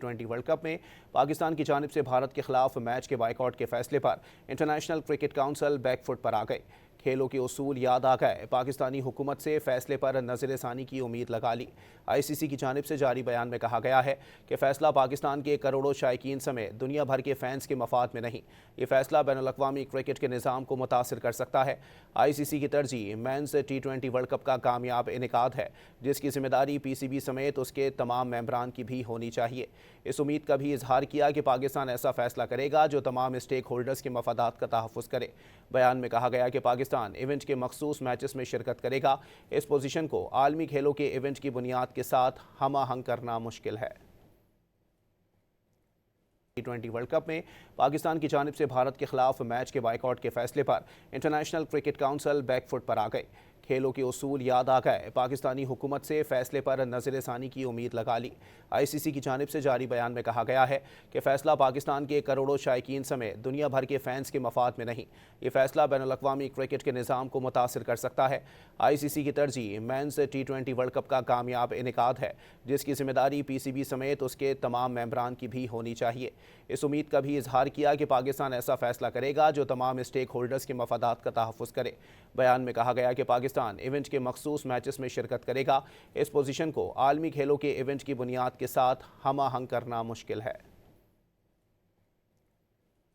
टी20 world cup में पाकिस्तान की जानिब से भारत के खिलाफ मैच के बाइकआउट के फैसले पर इंटरनेशनल क्रिकेट काउंसिल बैकफुट पर आ गई। खेलों के उसूल याद आ गए। पाकिस्तानी हुकूमत से फैसले पर नज़र-ए-सानी की उम्मीद लगा ली। आईसीसी की जानिब से जारी बयान में कहा गया है कि फैसला पाकिस्तान के करोड़ों शायकीन समेत दुनिया भर के फैंस के मफाद में नहीं, ये फैसला बैनुल-अक़वामी क्रिकेट के निज़ाम को मुतासिर कर सकता है। आईसीसी की तरजीह मेंस टी20 वर्ल्ड कप का कामयाब इनेकाद है, जिसकी जिम्मेदारी पीसीबी समेत उसके तमाम मेंबरान की भी होनी चाहिए। इस उम्मीद का भी इजहार किया कि पाकिस्तान ऐसा फैसला करेगा जो तमाम स्टेक होल्डर्स के मफादात का तहफ़्फ़ुज़ करे। बयान में कहा गया कि पाकिस्तान इवेंट के मखसूस मैचेस में शिरकत करेगा। इस पोजीशन को आलमी खेलों के इवेंट की बुनियाद के साथ हम आहंग करना मुश्किल है। टी20 वर्ल्ड कप में पाकिस्तान की जानिब से भारत के खिलाफ मैच के बाइकआउट के फैसले पर इंटरनेशनल क्रिकेट काउंसिल बैकफुट पर आ गई। खेलों के उसूल याद आ गए। पाकिस्तानी हुकूमत से फैसले पर नज़र-ए-सानी की उम्मीद लगा ली। आईसीसी की जानिब से जारी बयान में कहा गया है कि फैसला पाकिस्तान के करोड़ों शायकीन समेत दुनिया भर के फैंस के मफाद में नहीं, ये फैसला बैनुल-अक़वामी क्रिकेट के निज़ाम को मुतासिर कर सकता है। आईसीसी की तरजीह मेंस टी20 वर्ल्ड कप का कामयाब इनेकाद है, जिसकी जिम्मेदारी पीसीबी समेत उसके तमाम मेंबरान की भी होनी चाहिए। इस उम्मीद का भी इजहार किया कि पाकिस्तान ऐसा फैसला करेगा जो तमाम स्टेक होल्डर्स के मफादात का तहफ़्फ़ुज़ करे। बयान में कहा गया कि पाकिस्तान इवेंट के मखसूस मैचेस में शिरकत करेगा। इस पोजीशन को आलमी खेलों के इवेंट की बुनियाद के साथ हम आहंग करना मुश्किल है।